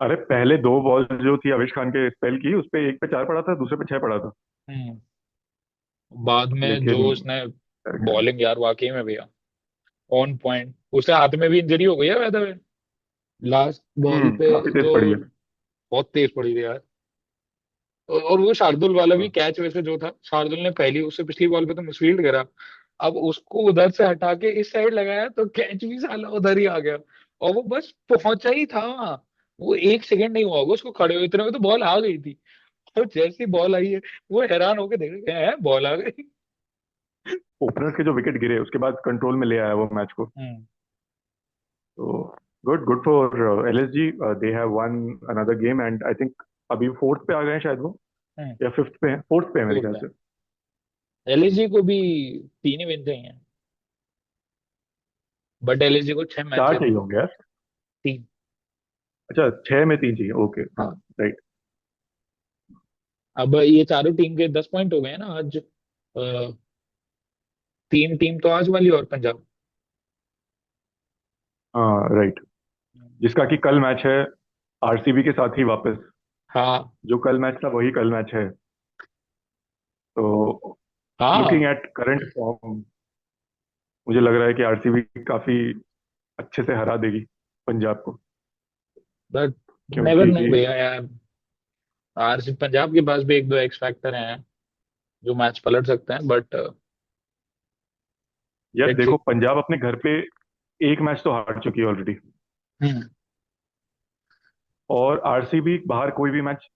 अरे पहले दो बॉल जो थी आविश खान के स्पेल की, उस पे एक पे 4 पड़ा था, दूसरे पे 6 पड़ा था। हम्म। बाद में जो लेकिन उसने बॉलिंग यार वाकई में भैया ऑन पॉइंट, उसे हाथ में भी इंजरी हो गई है वैसे। लास्ट बॉल पे काफी तेज तो पड़ी है। बहुत तेज पड़ी थी यार। और वो शार्दुल वाला भी हाँ। कैच वैसे जो था, शार्दुल ने पहली उससे पिछली बॉल पे तो मिसफील्ड करा, अब उसको उधर से हटा के इस साइड लगाया तो कैच भी साला उधर ही आ गया। और वो बस पहुंचा ही था, वो एक सेकंड नहीं हुआ होगा उसको खड़े हुए, इतने में तो बॉल आ गई थी। और जैसी बॉल आई है, वो हैरान होके देख रहे हैं बॉल आ गई। ओपनर्स के जो विकेट गिरे उसके बाद कंट्रोल में ले आया वो मैच को। हम्म। तो good good for LSG. They have one another game and I think अभी फोर्थ पे आ गए हैं शायद वो, हम्म। या फिफ्थ पे है, फोर्थ पे है मेरे ख्याल होता है। से। एलएसजी को भी 3 ही विन चाहिए, बट एलएसजी को 6 मैच चार है। चाहिए होंगे यार। 3। अच्छा, 6 में 3 चाहिए, ओके हाँ। हाँ। राइट। अब ये चारों टीम के 10 पॉइंट हो गए हैं ना आज। 3 टीम तो आज वाली और पंजाब। हाँ राइट। जिसका कि कल मैच है आरसीबी के साथ ही वापस। हाँ। जो कल मैच था वही कल मैच है। तो लुकिंग हाँ। एट करंट फॉर्म, मुझे लग रहा है कि आरसीबी काफी अच्छे से हरा देगी पंजाब को। बट नेवर क्योंकि नो भैया यार, आरसी पंजाब के पास भी एक दो एक्स फैक्टर हैं जो मैच पलट सकते हैं, बट यार लेट्स सी। देखो, पंजाब अपने घर पे एक मैच तो हार चुकी है ऑलरेडी। हम्म। और आरसीबी बाहर कोई भी मैच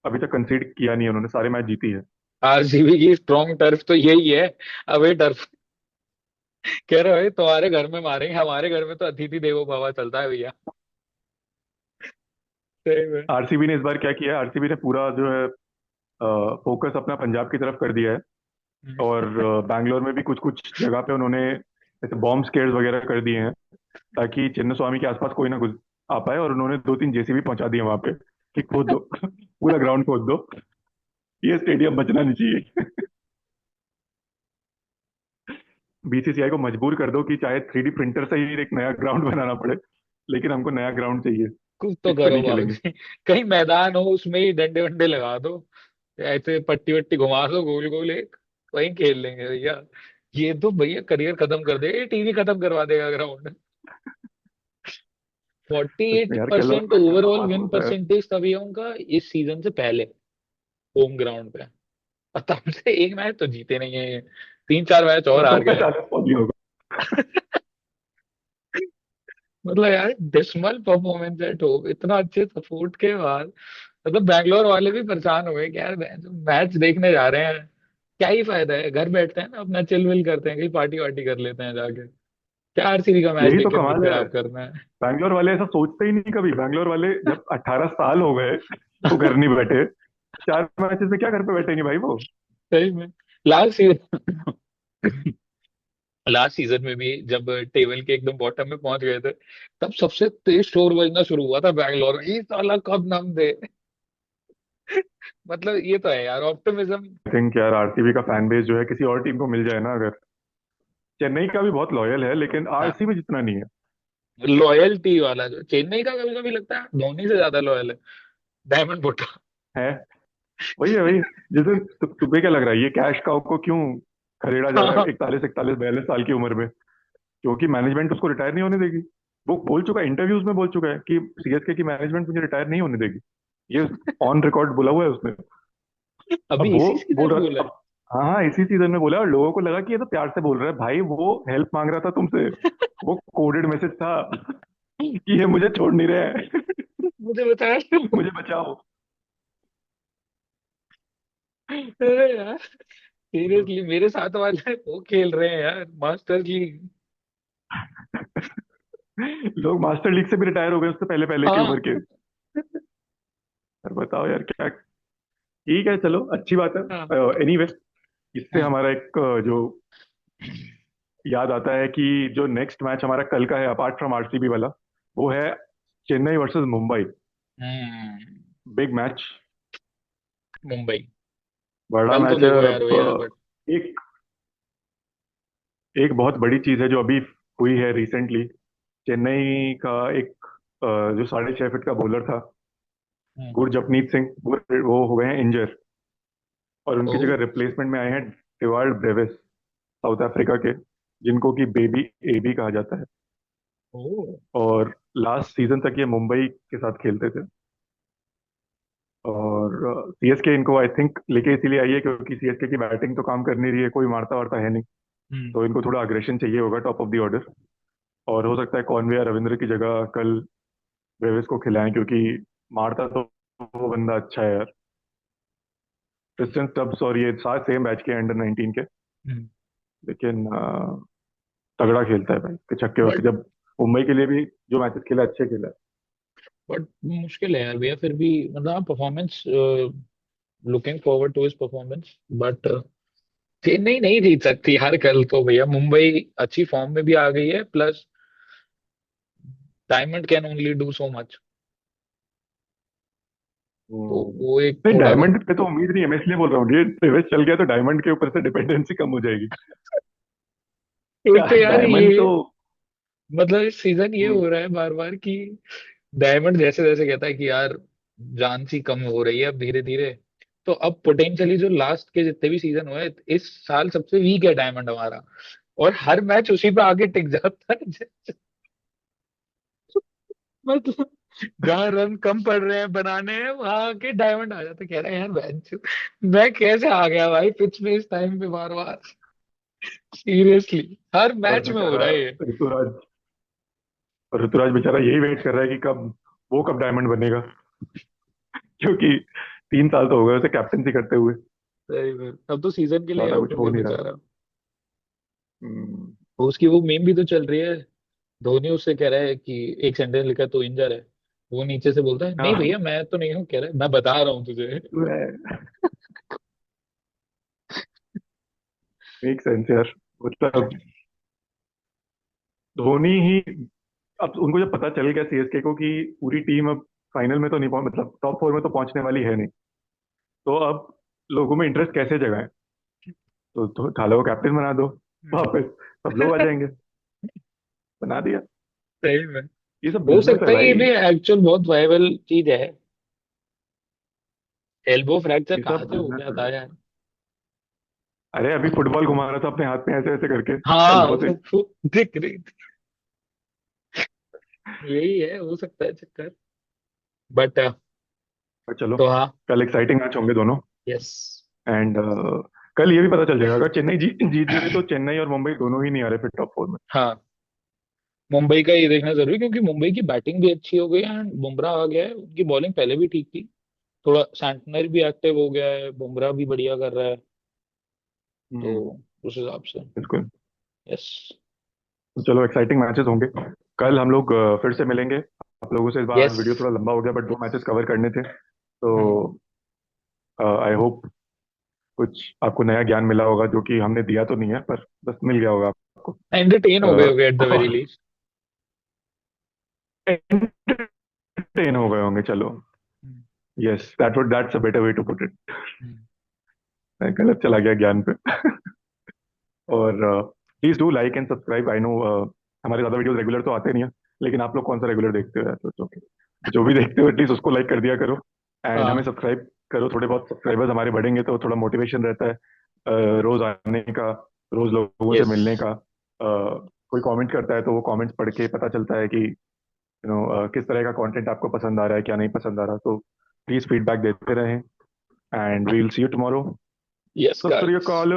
अभी तक कंसीड किया नहीं है, उन्होंने सारे मैच जीती है। आरसीबी की स्ट्रॉन्ग टर्फ तो यही है, अवे टर्फ। कह रहे भाई तुम्हारे घर में मारेंगे, हमारे घर में तो अतिथि देवो भव चलता है भैया। सही में। आरसीबी ने इस बार क्या किया है, आरसीबी ने पूरा जो है फोकस अपना पंजाब की तरफ कर दिया है। और बैंगलोर में भी कुछ कुछ जगह पे उन्होंने ऐसे बॉम्ब स्केयर्स वगैरह कर दिए हैं, ताकि चिन्ना स्वामी के आसपास कोई ना घुस आ पाए। और उन्होंने 2-3 जेसीबी पहुंचा दिए वहां पे कि खोद दो पूरा ग्राउंड खोद दो, ये स्टेडियम बचना नहीं चाहिए। बीसीसीआई को मजबूर कर दो कि चाहे 3D प्रिंटर से ही एक नया ग्राउंड बनाना पड़े, लेकिन हमको नया ग्राउंड चाहिए, कुछ तो इस पे करो नहीं खेलेंगे। बाबूजी। कहीं मैदान हो उसमें ही डंडे वंडे लगा दो, ऐसे पट्टी वट्टी घुमा दो गोल गोल एक, वहीं खेल लेंगे भैया। ये तो भैया करियर खत्म कर देगा, ये टीवी खत्म करवा देगा ग्राउंड। फोर्टी सच एट में यार, क्या परसेंट लोग ओवरऑल बात विन होता है। परसेंटेज तभी है उनका इस सीजन से पहले, होम ग्राउंड पे। और तब से एक मैच तो जीते नहीं है ये, 3 4 मैच और हार गए। 145 पौधी होगा। मतलब यार डिसमल परफॉर्मेंस है, तो इतना अच्छे सपोर्ट के बाद मतलब बैंगलोर वाले भी परेशान हो गए कि यार मैच देखने जा रहे हैं, क्या ही फायदा है, घर बैठते हैं ना अपना चिल विल करते हैं, कहीं पार्टी वार्टी कर लेते हैं जाके, क्या आरसीबी का मैच यही देख तो के मूड कमाल है। खराब करना है। बैंगलोर वाले ऐसा सोचते ही नहीं कभी। बैंगलोर वाले जब 18 साल हो गए वो घर नहीं बैठे, 4 मैचेस में क्या घर पे बैठेंगे भाई वो। सही में। लास्ट सीजन लास्ट सीजन में भी जब टेबल के एकदम बॉटम में पहुंच गए थे, तब सबसे तेज शोर बजना शुरू हुआ था बैंगलोर में, ये साला कब नाम दे। मतलब ये तो है यार ऑप्टिमिज्म। आई थिंक यार आरसीबी का फैन बेस जो है किसी और टीम को मिल जाए ना अगर, चेन्नई का भी बहुत लॉयल है लेकिन आरसीबी जितना नहीं है। लॉयल्टी वाला जो चेन्नई का कभी कभी लगता है धोनी से ज्यादा लॉयल है डायमंड बुड्ढा। है वही है वही। जैसे तुम्हें क्या लग रहा है ये कैश काउ को क्यों खरीदा जा रहा हाँ। है 41 41 42 साल की उम्र में? क्योंकि मैनेजमेंट उसको रिटायर नहीं होने देगी। वो बोल चुका है, इंटरव्यूज में बोल चुका है कि सीएसके की मैनेजमेंट मुझे रिटायर नहीं होने देगी। ये ऑन रिकॉर्ड बोला हुआ है उसने। अब अभी वो इसी बोल सीजन में बोला रहा, है। अब हाँ हाँ इसी सीजन में बोला, और लोगों को लगा कि ये तो प्यार से बोल रहा है। भाई वो हेल्प मांग रहा था तुमसे, वो कोडेड मैसेज था कि ये मुझे छोड़ नहीं रहे हैं। मुझे बताया। मुझे बचाओ। अरे यार सीरियसली मेरे साथ वाले वो खेल रहे हैं यार मास्टर लीग। लोग मास्टर लीग से भी रिटायर हो गए उससे पहले पहले की हाँ। उम्र के। यार बताओ यार क्या। ठीक है चलो, अच्छी बात है। हाँ। एनीवे, इससे हाँ। हमारा एक जो याद आता है कि जो नेक्स्ट मैच हमारा कल का है अपार्ट फ्रॉम आरसीबी वाला, वो है Chennai versus Mumbai. Hmm. Big match, Mumbai. बड़ा कल तो मैच है। देखो यार अब भैया बट। एक एक बहुत बड़ी चीज है जो अभी हुई है रिसेंटली। चेन्नई का एक जो 6.5 फीट का बॉलर था, गुरजपनीत सिंह, वो हो गए हैं इंजर। और ओ। उनकी जगह रिप्लेसमेंट में आए हैं डिवाल्ड ब्रेविस, साउथ अफ्रीका के, जिनको कि बेबी एबी कहा जाता है। ओ। और लास्ट सीजन तक ये मुंबई के साथ खेलते थे। और सीएसके इनको आई थिंक लेके इसीलिए आई है क्योंकि सीएसके की बैटिंग तो काम कर नहीं रही है, कोई मारता वारता है नहीं। हम्म। तो इनको थोड़ा अग्रेशन चाहिए होगा टॉप ऑफ द ऑर्डर। और हो सकता है कॉनवे या रविंद्र की जगह कल ब्रेविस को खिलाएं, क्योंकि मारता तो वो बंदा अच्छा है यार। क्रिस्टियन स्टब्स और ये सारे सेम बैच के अंडर 19 के। हम्म। लेकिन तगड़ा खेलता है भाई कि छक्के वक्के बट जब मुंबई के लिए भी जो मैचेस खेला अच्छे खेला है। बट मुश्किल है यार भैया, फिर भी मतलब performance, looking forward to his performance. But Chennai नहीं जीत सकती यार कल तो भैया। मुंबई अच्छी फॉर्म में भी आ गई है, plus diamond can only do so much. तो वो एक नहीं, थोड़ा डायमंड पे तो उम्मीद नहीं है, मैं इसलिए बोल रहा हूँ ये रिवर्स चल गया तो डायमंड के ऊपर से डिपेंडेंसी कम हो जाएगी। एक तो यार डायमंड ये तो मतलब इस सीजन ये हम्म, हो रहा है बार बार कि डायमंड जैसे जैसे कहता है कि यार जान सी कम हो रही है अब धीरे धीरे। तो अब पोटेंशियली जो लास्ट के जितने भी सीजन हुए, इस साल सबसे वीक है डायमंड हमारा। और हर मैच उसी पे आगे टिक जाता है। मतलब जहाँ रन कम पड़ रहे हैं बनाने हैं, वहां आके डायमंड आ जाता है। कह रहा है यार बेंच, मैं कैसे आ गया भाई पिच में इस टाइम पे बार बार। सीरियसली हर और मैच में हो बेचारा रहा है ये। ऋतुराज ऋतुराज बेचारा यही वेट कर रहा है कि कब डायमंड बनेगा। क्योंकि 3 साल तो हो गए उसे कैप्टनसी करते हुए। सही में अब तो सीजन के लिए ज्यादा आउट कुछ हो हो गया नहीं रहा। बेचारा। हम्म, उसकी वो मीम भी तो चल रही है। धोनी उससे कह रहा है कि एक सेंटेंस लिखा है, तो इंजर है। वो नीचे से बोलता है नहीं हाँ भैया मैं तो नहीं हूँ, कह रहा है मैं बता रहा हूँ तुझे। मेक सेंस यार। मतलब धोनी ही, अब उनको जब पता चल गया सीएसके को कि पूरी टीम अब फाइनल में तो नहीं पहुंच, मतलब टॉप 4 में तो पहुंचने वाली है नहीं, तो अब लोगों में इंटरेस्ट कैसे जगाएं। तो थाला को कैप्टन बना दो, वापस सब लोग आ जाएंगे। बना दिया। सही में ये सब हो बिजनेस है सकता है ये भाई। भी एक्चुअल बहुत वायबल चीज है। एल्बो फ्रैक्चर ये कहाँ सब से हो बिजनेस गया है था भाई। यार। अरे अभी फुटबॉल घुमा रहा था अपने हाथ में ऐसे ऐसे करके हाँ एल्बो से। वो दिख रही थी। यही है, हो सकता है चक्कर। बट पर चलो, तो हाँ। कल एक्साइटिंग मैच होंगे दोनों। यस। एंड कल ये भी पता चल जाएगा, अगर चेन्नई जीत गई तो चेन्नई और मुंबई दोनों ही नहीं आ रहे फिर टॉप 4 में। हाँ, मुंबई का ये देखना जरूरी, क्योंकि मुंबई की बैटिंग भी अच्छी हो गई है एंड बुमराह आ गया है। उनकी बॉलिंग पहले भी ठीक थी। थोड़ा सैंटनर भी एक्टिव हो गया है, बुमराह भी बढ़िया कर रहा है। तो हम्म, उस हिसाब से बिल्कुल। यस। तो चलो, एक्साइटिंग मैचेस होंगे। कल हम लोग फिर से मिलेंगे। आप लोगों से इस बार यस। वीडियो थोड़ा लंबा हो गया, बट 2 मैचेस कवर करने थे, तो हम्म। आई होप कुछ आपको नया ज्ञान मिला होगा, जो कि हमने दिया तो नहीं है पर बस मिल गया होगा आपको। एंटरटेन हो गए at the very least. Entertain हो गए होंगे, चलो। Yes, that's a better way to put it. मैं गलत चला गया ज्ञान पे। और please do like and subscribe. I know हमारे ज़्यादा वीडियोस रेगुलर तो आते नहीं है, लेकिन आप लोग कौन सा रेगुलर देखते हो यार, तो ओके। जो भी देखते हो एटलीस्ट उसको लाइक कर दिया करो। एंड हमें हाँ। सब्सक्राइब करो, थोड़े बहुत सब्सक्राइबर्स हमारे बढ़ेंगे तो थोड़ा मोटिवेशन रहता है रोज आने का, रोज लोगों से यस। मिलने का। कोई कमेंट करता है तो वो कमेंट्स पढ़ के पता चलता है कि किस तरह का कंटेंट आपको पसंद आ रहा है, क्या नहीं पसंद आ रहा, तो प्लीज फीडबैक देते रहें। And we will see you tomorrow. Yes सत श्री गाइस। अकाल।